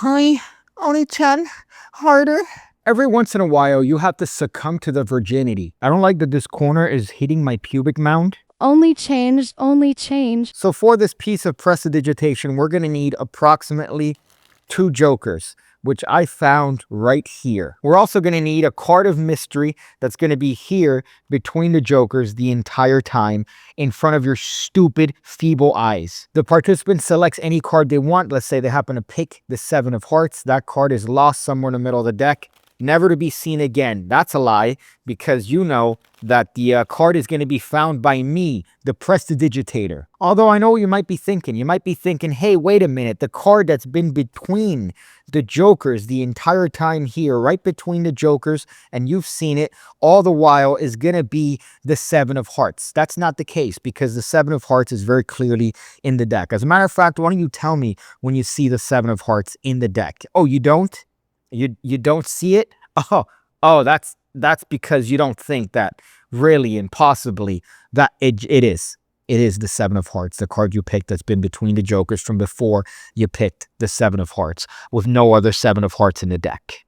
Hi, only 10. Harder. Every once in a while, you have to succumb to the virginity. I don't like that this corner is hitting my pubic mound. Only change, only change. So for this piece of prestidigitation, we're going to need approximately 2 jokers, which I found right here. We're also going to need a card of mystery that's going to be here between the jokers the entire time in front of your stupid, feeble eyes. The participant selects any card they want. Let's say they happen to pick the 7 of hearts. That card is lost somewhere in the middle of the deck, never to be seen again. That's a lie, because you know that the card is going to be found by me, the prestidigitator. Although I know what you might be thinking. You might be thinking, hey, wait a minute. The card that's been between the jokers the entire time here, right between the jokers, and you've seen it all the while, is going to be the 7 of hearts. That's not the case, because the 7 of hearts is very clearly in the deck. As a matter of fact, why don't you tell me when you see the 7 of hearts in the deck? Oh, you don't? You don't see it? Oh, that's because you don't think that really and possibly that it is. It is the 7 of hearts, the card you picked that's been between the jokers from before you picked the 7 of hearts, with no other 7 of hearts in the deck.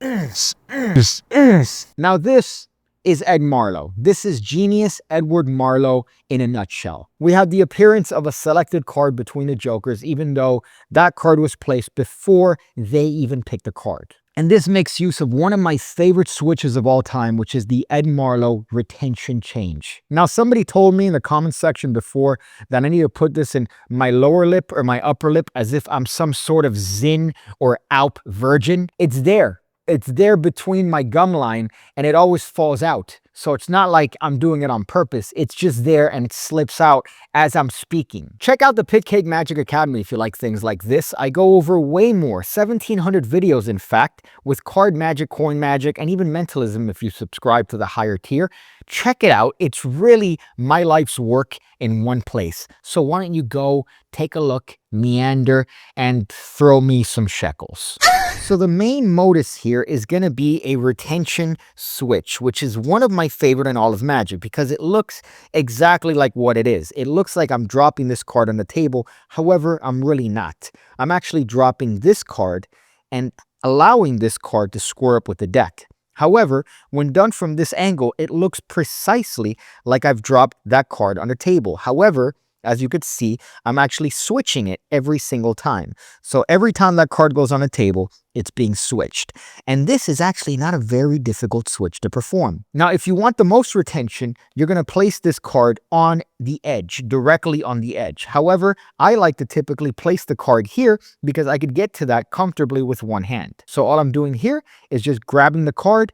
Now this is Ed Marlo. This is Genius Edward Marlo in a nutshell. We have the appearance of a selected card between the jokers, even though that card was placed before they even picked a card. And this makes use of one of my favorite switches of all time, which is the Ed Marlo retention change. Now, somebody told me in the comment section before that I need to put this in my lower lip or my upper lip as if I'm some sort of Zin or Alp virgin. It's there. It's there between my gum line, and it always falls out. So it's not like I'm doing it on purpose. It's just there, and it slips out as I'm speaking. Check out the PigCake Magic Academy if you like things like this. I go over way more, 1,700 videos in fact, with card magic, coin magic, and even mentalism if you subscribe to the higher tier. Check it out. It's really my life's work in one place. So why don't you go take a look, meander, and throw me some shekels. So the main modus here is going to be a retention switch, which is one of my favorite in all of Magic because it looks exactly like what it is. It looks like I'm dropping this card on the table. However, I'm really not. I'm actually dropping this card and allowing this card to square up with the deck. However, when done from this angle, it looks precisely like I've dropped that card on the table. However, as you could see, I'm actually switching it every single time. So every time that card goes on a table, it's being switched. And this is actually not a very difficult switch to perform. Now, if you want the most retention, you're going to place this card on the edge, directly on the edge. However, I like to typically place the card here because I could get to that comfortably with one hand. So all I'm doing here is just grabbing the card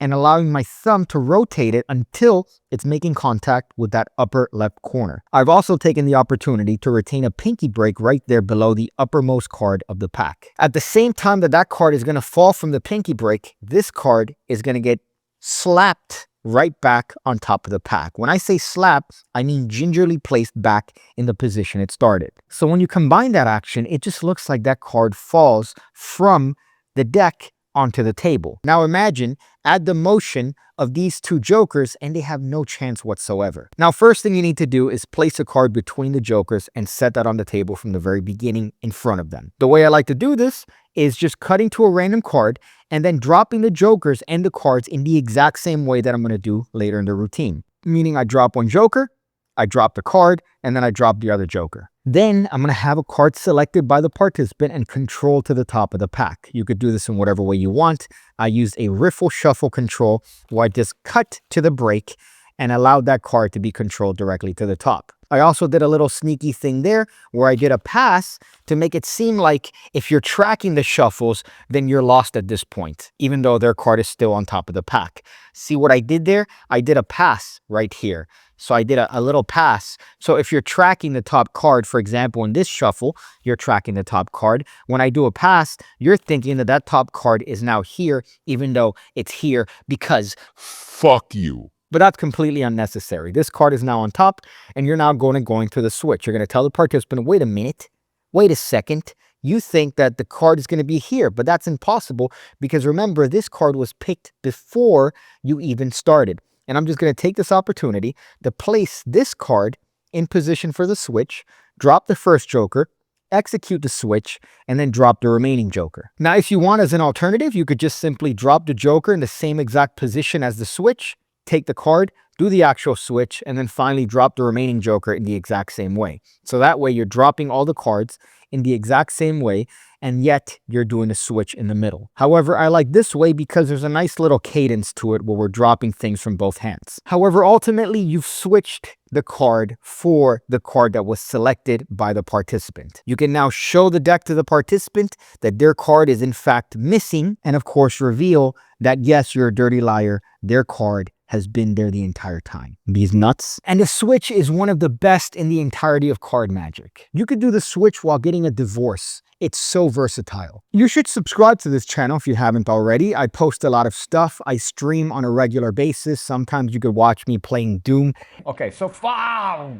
and allowing my thumb to rotate it until it's making contact with that upper left corner. I've also taken the opportunity to retain a pinky break right there below the uppermost card of the pack. At the same time that that card is going to fall from the pinky break, this card is going to get slapped right back on top of the pack. When I say slap, I mean gingerly placed back in the position it started. So when you combine that action, it just looks like that card falls from the deck onto the table. Now imagine, add the motion of these 2 jokers and they have no chance whatsoever. Now, first thing you need to do is place a card between the jokers and set that on the table from the very beginning in front of them. The way I like to do this is just cutting to a random card and then dropping the jokers and the cards in the exact same way that I'm going to do later in the routine. Meaning I drop one joker, I drop the card, and then I drop the other joker. Then I'm going to have a card selected by the participant and control to the top of the pack. You could do this in whatever way you want. I used a riffle shuffle control where I just cut to the break and allowed that card to be controlled directly to the top. I also did a little sneaky thing there where I did a pass to make it seem like if you're tracking the shuffles, then you're lost at this point, even though their card is still on top of the pack. See what I did there? I did a pass right here. So I did a little pass. So if you're tracking the top card, for example, in this shuffle, you're tracking the top card. When I do a pass, you're thinking that that top card is now here, even though it's here because fuck you. But that's completely unnecessary. This card is now on top, and you're now going to the switch. You're going to tell the participant, wait a minute, wait a second. You think that the card is going to be here, but that's impossible because remember, this card was picked before you even started. And I'm just going to take this opportunity to place this card in position for the switch, drop the first joker, execute the switch, and then drop the remaining joker. Now, if you want as an alternative, you could just simply drop the joker in the same exact position as the switch, take the card, do the actual switch, and then finally drop the remaining joker in the exact same way. So that way you're dropping all the cards in the exact same way, and yet you're doing a switch in the middle. However, I like this way because there's a nice little cadence to it where we're dropping things from both hands. However, ultimately, you've switched the card for the card that was selected by the participant. You can now show the deck to the participant that their card is in fact missing, and of course reveal that yes, you're a dirty liar, their card has been there the entire time. These nuts. And the switch is one of the best in the entirety of card magic. You could do the switch while getting a divorce. It's so versatile. You should subscribe to this channel if you haven't already. I post a lot of stuff. I stream on a regular basis. Sometimes you could watch me playing Doom. Okay, so far.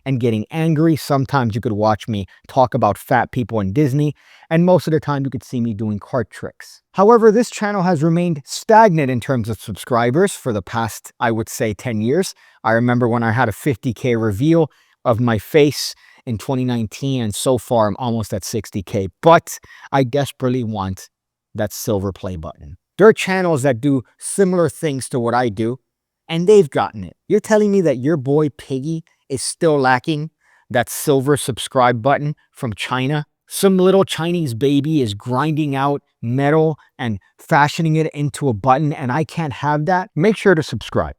And getting angry. Sometimes you could watch me talk about fat people in Disney, and most of the time you could see me doing card tricks. However, this channel has remained stagnant in terms of subscribers for the past, I would say, 10 years. I remember when I had a 50K reveal of my face in 2019, and so far I'm almost at 60K, but I desperately want that silver play button. There are channels that do similar things to what I do, and they've gotten it. You're telling me that your boy Piggy is still lacking that silver subscribe button from China? Some little Chinese baby is grinding out metal and fashioning it into a button, and I can't have that? Make sure to subscribe.